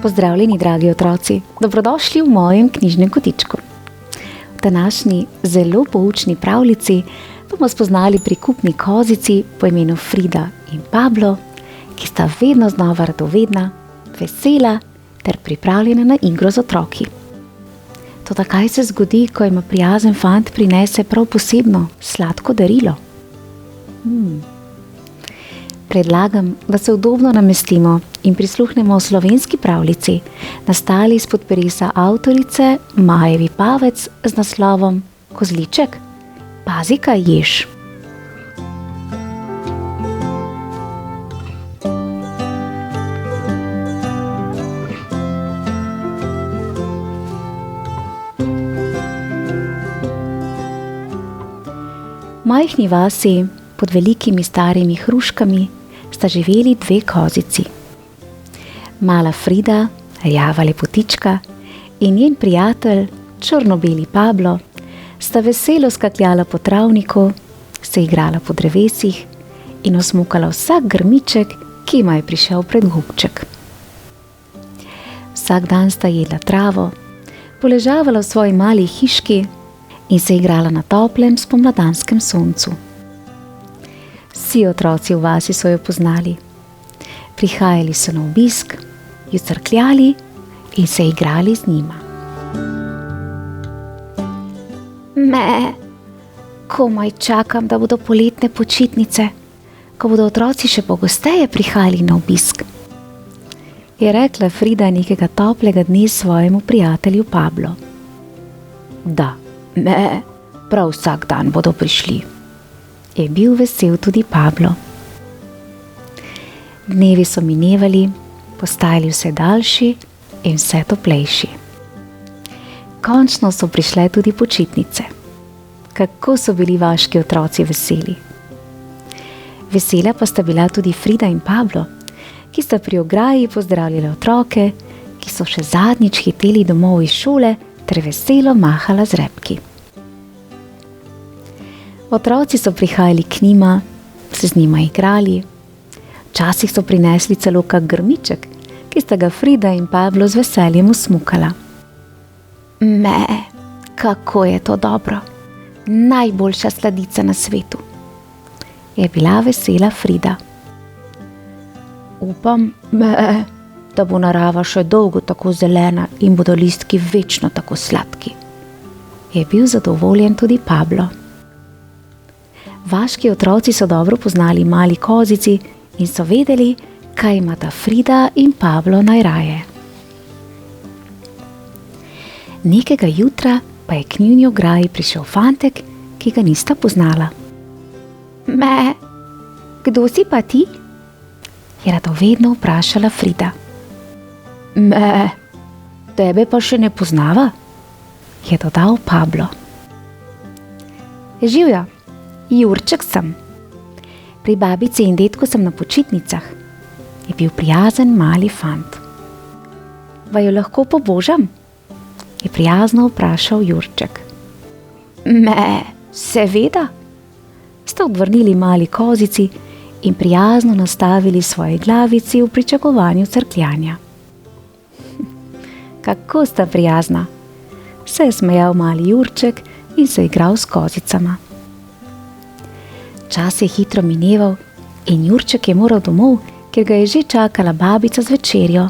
Pozdravljeni, dragi otroci, dobrodošli v mojem knjižnem kotičku. V današnji zelo poučni pravljici bomo spoznali prikupni kozici po imenu Frida in Pablo, ki sta vedno znova radovedna, vesela ter pripravljena na igro z otroki. Toda kaj se zgodi, ko jima prijazen fant prinese prav posebno sladko darilo? Predlagam, da se udobno namestimo in prisluhnemo slovenski pravljici, nastali izpod peresa avtorice Maje Vipavec z naslovom Kozliček, pazi, kaj ješ. V majhni vasi pod velikimi starimi hruškami sta živeli dve kozici. Mala Frida, rjava lepotička, in njen prijatelj, črno-beli Pablo, sta veselo skakljala po travniku, se igrala po drevesih in osmukala vsak grmiček, ki jima je prišel pred gubček. Vsak dan sta jedla travo, poležavala v svoji mali hiški in se igrala na toplem spomladanskem soncu. Vsi otroci v vasi so jo poznali. Prihajali so na obisk, jo crkljali in se igrali z njima. Komaj čakam, da bodo poletne počitnice, ko bodo otroci še pogosteje prihajali na obisk, je rekla Frida nekega toplega dne svojemu prijatelju Pablo. Da, prav vsak dan bodo prišli, je bil vesel tudi Pablo. Dnevi so minevali, postajali vse daljši in vse toplejši. Končno so prišle tudi počitnice. Kako so bili vaški otroci veseli. Vesela pa sta bila tudi Frida in Pablo, ki sta pri ograji pozdravljali otroke, ki so še zadnjič hiteli domov iz šole ter veselo mahala z repki. Otroci so prihajali k njima, se z njima igrali. Včasih so prinesli celo kak grmiček, ki sta ga Frida in Pablo z veseljem usmukala. Kako je to dobro! Najboljša sladica na svetu, je bila vesela Frida. Upam, da bo narava še dolgo tako zelena in bodo listki večno tako sladki, je bil zadovoljen tudi Pablo. Vaški otroci so dobro poznali mali kozici in so vedeli, kaj imata Frida in Pablo najraje. Nekega jutra pa je k njuni ograji prišel fantek, ki ga nista poznala. Kdo si pa ti? Je radovedno vprašala Frida. Tebe pa še ne poznava, je dodal Pablo. Živjo, Jurček sem. Pri babici in dedku sem na počitnicah, je bil prijazen mali fant. Vaju lahko pobožam? Je prijazno vprašal Jurček. Seveda, sta odvrnili mali kozici in prijazno nastavili svoje glavici v pričakovanju crkljanja. Kako sta prijazna, se je smejal mali Jurček in se igral s kozicama. Čas je hitro mineval in Jurček je moral domov, ker ga je že čakala babica z večerjo.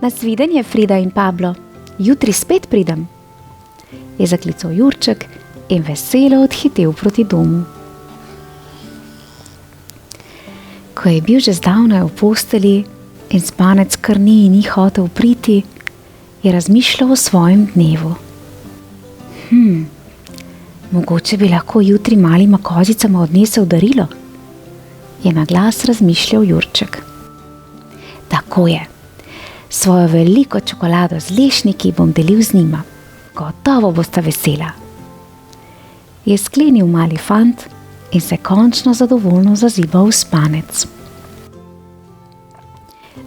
Nasvidenje, Frida in Pablo, jutri spet pridem, je zaklical Jurček in veselo odhitel proti domu. Ko je bil že zdavnaj v posteli in spanec kar ni in ni hotel priti, je razmišljal o svojem dnevu. Mogoče bi lahko jutri malima kozicama odnesel darilo, je na glas razmišljal Jurček. Tako je, svojo veliko čokolado z lešniki bom delil z njima, gotovo bosta vesela, je sklenil mali fant in se končno zadovoljno zazibal v spanec.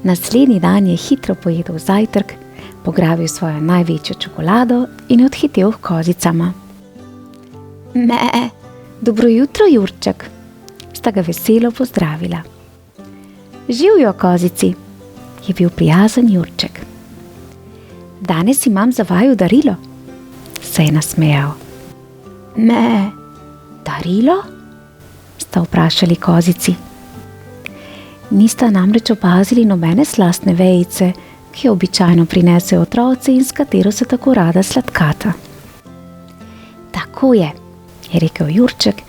Naslednji dan je hitro pojedel zajtrk, pograbil svojo največjo čokolado in odhitel k kozicama. Dobro jutro, Jurček, sta ga veselo pozdravila. Živjo, kozici, je bil prijazen Jurček. Danes imam za vaju darilo, se je nasmejal. Darilo? Sta vprašali kozici. Nista namreč opazili nobene slastne vejice, ki jo običajno prinesejo otroci in s katero se tako rada sladkata. Tako je rekel Jurček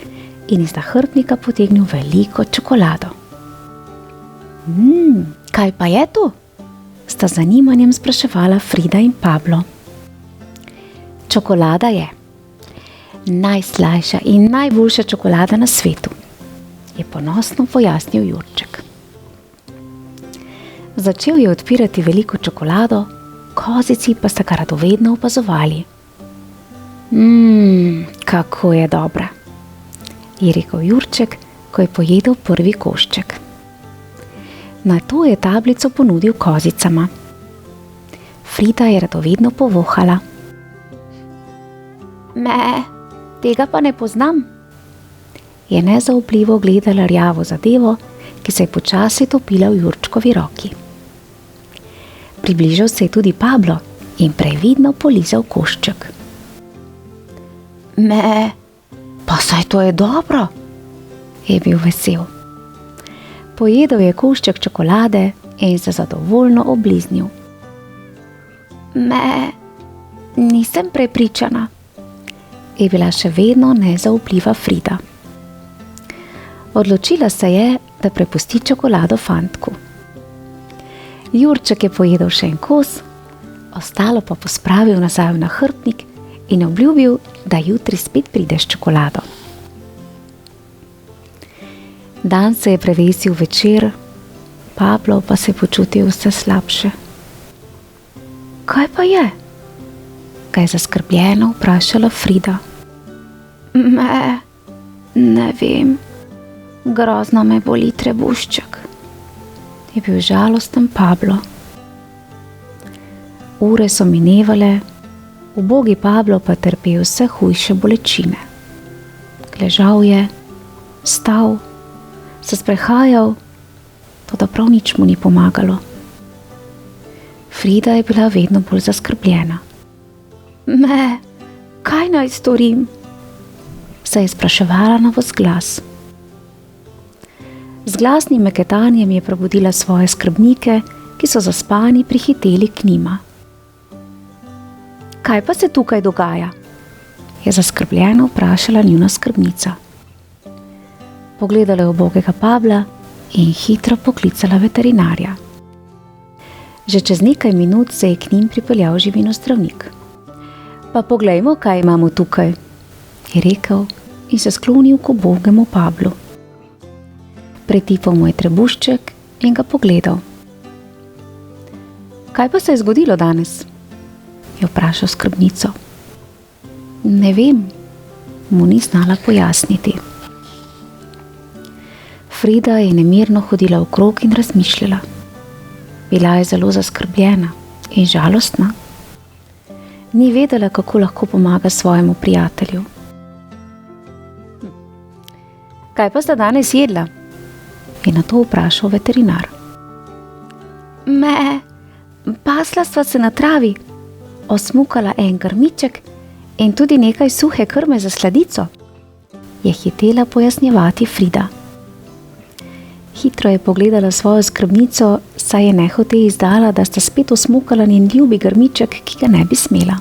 in iz nahrbtnika potegnil veliko čokolado. Kaj pa je to? Sta z zanimanjem spraševala Frida in Pablo. Čokolada je. Najslajša in najboljša čokolada na svetu, je ponosno pojasnil Jurček. Začel je odpirati veliko čokolado, kozici pa sta ga radovedno opazovali. Kako je dobra, je rekel Jurček, ko je pojedel prvi košček. Nato je tablico ponudil kozicama. Frida je radovedno povohala. Tega pa ne poznam, je nezaupljivo gledala rjavo zadevo, ki se je počasi topila v Jurčkovi roki. Približal se je tudi Pablo in previdno polizal košček. Pa saj to je dobro, je bil vesel. Pojedel je košček čokolade in se zadovoljno obliznil. Nisem prepričana, je bila še vedno nezaupljiva Frida. Odločila se je, da prepusti čokolado fantku. Jurček je pojedel še en kos, ostalo pa pospravil nazaj v nahrbtnik in obljubil, da jutri spet pride s čokolado. Dan se je prevesil večer, Pablo pa se je počutil vse slabše. Kaj pa je? Ga je zaskrbljeno vprašala Frida. Ne vem, grozno me boli trebušček, je bil žalosten Pablo. Ure so minevale, ubogi Pablo pa trpel vse hujše bolečine. Ležal je, stal, se sprehajal, toda prav nič mu ni pomagalo. Frida je bila vedno bolj zaskrbljena. Kaj naj storim? Se je spraševala na ves glas. Z glasnim meketanjem je probudila svoje skrbnike, ki so zaspani prihiteli k njima. Kaj pa se tukaj dogaja? Je zaskrbljeno vprašala njuna skrbnica. Pogledala je ubogega Pabla in hitro poklicala veterinarja. Že čez nekaj minut se je k njim pripeljal živinozdravnik. Pa poglejmo, kaj imamo tukaj, je rekel in se sklonil k ubogemu Pablu. Pretipal mu je trebušček in ga pogledal. Kaj pa se je zgodilo danes? Je vprašal skrbnico. Ne vem, mu ni znala pojasniti. Frida je nemirno hodila okrog in razmišljala. Bila je zelo zaskrbljena in žalostna. Ni vedela, kako lahko pomaga svojemu prijatelju. Kaj pa sta danes jedla? Je na to vprašal veterinar. Pasla sva se na travi, osmukala en grmiček in tudi nekaj suhe krme za sladico, je hitela pojasnjevati Frida. Hitro je pogledala svojo skrbnico, saj je nehote izdala, da sta spet osmukala njen ljubi grmiček, ki ga ne bi smela.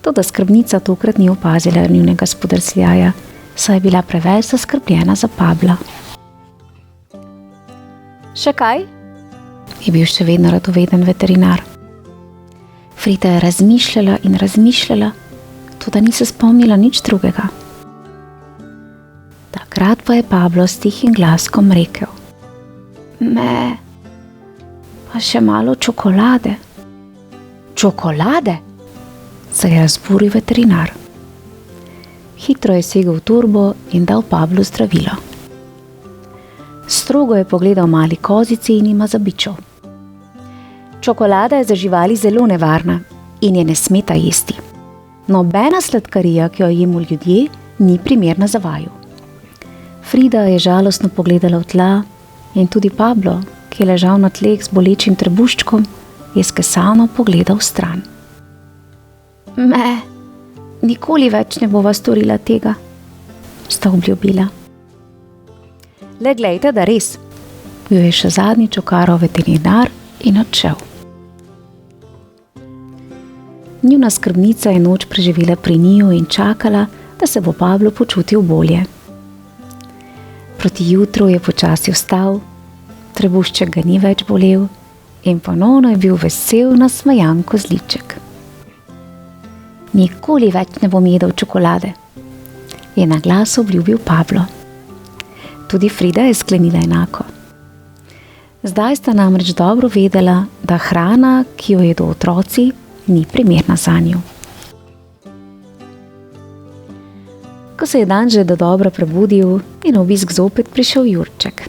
Toda skrbnica tokrat ni opazila njunega spodrsljaja, saj je bila preveč zaskrbljena za Pabla. Še kaj? Je bil še vedno radoveden veterinar. Frida je razmišljala in razmišljala, toda ni se spomnila nič drugega. Takrat pa je Pablo s tihim glaskom rekel. Pa še malo čokolade. Čokolade? Se je razburil veterinar. hitro je segel v torbo in dal Pavlu zdravilo. Strogo je pogledal mali kozici in jima zabičal. Čokolada je za živali zelo nevarna in je ne smeta jesti. Nobena sladkarija, ki jo jemo ljudje, ni primerna za vaju. Frida je žalostno pogledala v tla in tudi Pablo, ki je ležal na tleh z bolečim trebuščkom, je skesano pogledal stran. Nikoli več ne bova storila tega, sta obljubila. Le glejte, da res, jo je še zadnjič okaral veterinar in odšel. Njuna skrbnica je noč preživela pri njiju in čakala, da se bo Pablo počutil bolje. Proti jutru je počasi vstal, trebušček ga ni več bolel in ponovno je bil vesel nasmejan kozliček. Nikoli več ne bom jedel čokolade, je na glas obljubil Pablo. Tudi Frida je sklenila enako. Zdaj sta namreč dobro vedela, da hrana, ki jo jedo otroci, ni primerna zanju. Ko se je dan že dodobra prebudil, je na obisk zopet prišel Jurček.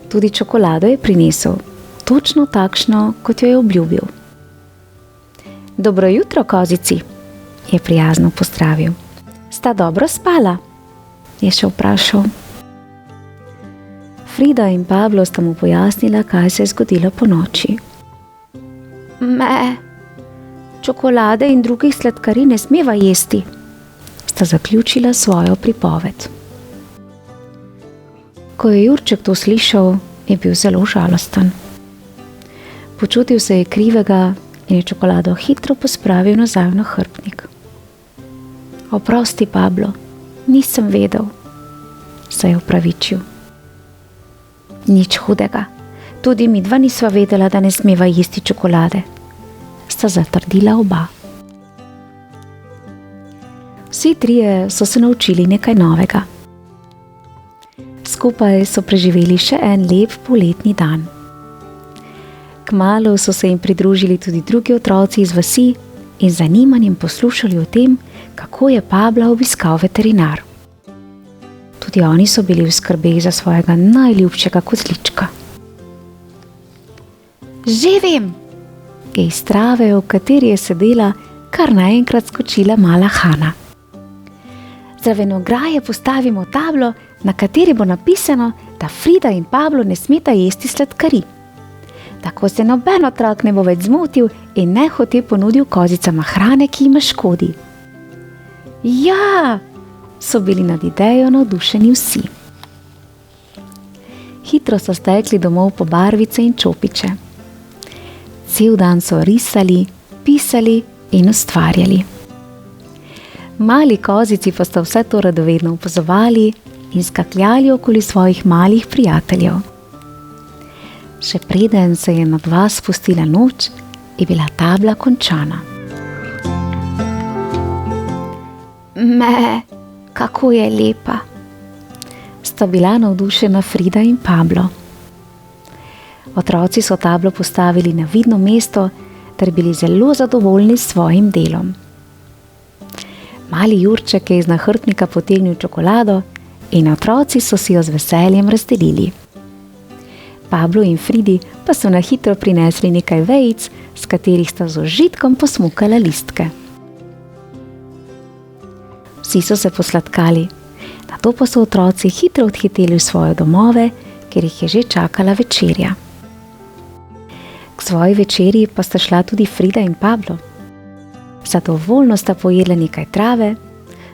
Tudi čokolado je prinesel, točno takšno, kot jo je obljubil. Dobro jutro, kozici, je prijazno pozdravil. Sta dobro spala? Je še vprašal. Frida in Pablo sta mu pojasnila, kaj se je zgodilo ponoči. Čokolade in drugih sladkarij ne smeva jesti, sta zaključila svojo pripoved. Ko je Jurček to slišal, je bil zelo žalosten. Počutil se je krivega in je čokolado hitro pospravil nazaj v nahrbtnik. Oprosti, Pablo, nisem vedel, se je opravičil. Nič hudega, tudi midva nisva vedela, da ne smeva jesti čokolade, sta zatrdila oba. Vsi trije so se naučili nekaj novega. Skupaj so preživeli še en lep poletni dan. Kmalu so se jim pridružili tudi drugi otroci iz vasi in z zanimanjem poslušali o tem, kako je Pabla obiskal veterinar. Tudi oni so bili v skrbeh za svojega najljubšega kozlička. Že vem, je iz trave, v kateri je sedela, kar naenkrat skočila mala Hana. Zraven ograje postavimo tablo, na kateri bo napisano, da Frida in Pablo ne smeta jesti sladkarij. Tako se noben otrok ne bo več zmotil in nehote ponudil kozicama hrane, ki jima škodi. Ja, so bili nad idejo navdušeni vsi. Hitro so stekli domov po barvice in čopiče. Cel dan so risali, pisali in ustvarjali. Mali kozici pa sta vse to radovedno opazovali in skakljali okoli svojih malih prijateljev. Še preden se je nad vas spustila noč, je bila tabla končana. Kako je lepa, sta bila navdušena Frida in Pablo. Otroci so tablo postavili na vidno mesto ter bili zelo zadovoljni s svojim delom. Mali Jurček je iz nahrbtnika potegnil čokolado in otroci so si jo z veseljem razdelili. Pablo in Fridi pa so na hitro prinesli nekaj vejic, s katerih sta z užitkom posmukala listke. Vsi so se posladkali, nato pa so otroci hitro odhiteli v svoje domove, kjer jih je že čakala večerja. K svoji večerji pa sta šla tudi Frida in Pablo. Zadovoljno sta pojedla nekaj trave,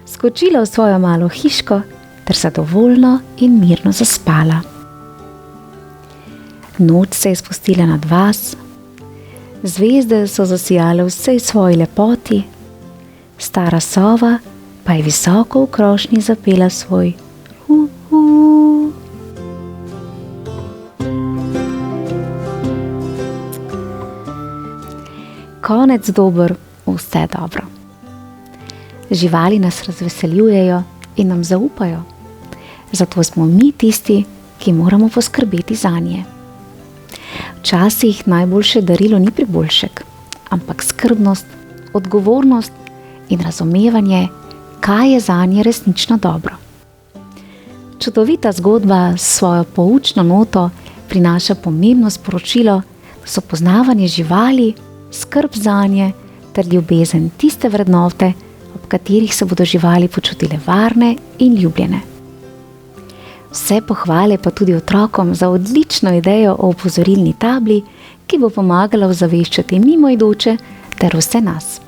skočila v svojo malo hiško ter zadovoljno in mirno zaspala. Noč se je spustila nad vas, zvezde so zasijale v vsej svoji lepoti, stara sova pa je visoko v krošnji zapela svoj hu-hu. Konec dober, vse dobro. Živali nas razveseljujejo in nam zaupajo, zato smo mi tisti, ki moramo poskrbeti zanje. Včasih najboljše darilo ni priboljšek, ampak skrbnost, odgovornost in razumevanje, kaj je zanje resnično dobro. Čudovita zgodba s svojo poučno noto prinaša pomembno sporočilo, da so poznavanje živali, skrb zanje ter ljubezen tiste vrednote, ob katerih se bodo živali počutile varne in ljubljene. Vse pohvale pa tudi otrokom za odlično idejo o opozorilni tabli, ki bo pomagala ozaveščati mimoidoče ter vse nas.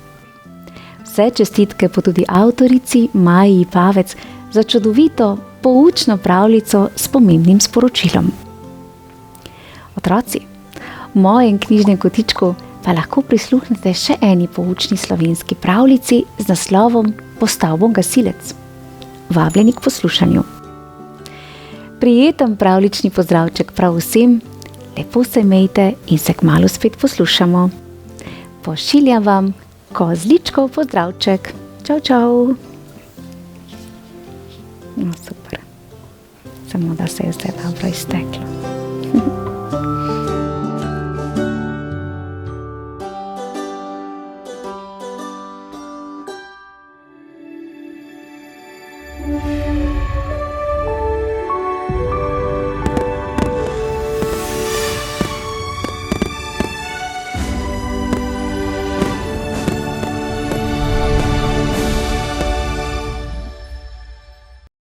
Vse čestitke pa tudi avtorici Maji Pavec za čudovito, poučno pravljico s pomembnim sporočilom. Otroci, v mojem knjižnem kotičku pa lahko prisluhnete še eni poučni slovenski pravljici z naslovom Postal bom gasilec. Vabljeni k poslušanju. Prijeten pravljični pozdravček prav vsem, lepo se imejte in se kmalu spet poslušamo. Pošiljam vam kozličkov pozdravček. Čau, čau. No, super. Samo da se je zdaj dobro izteklo. Thank you.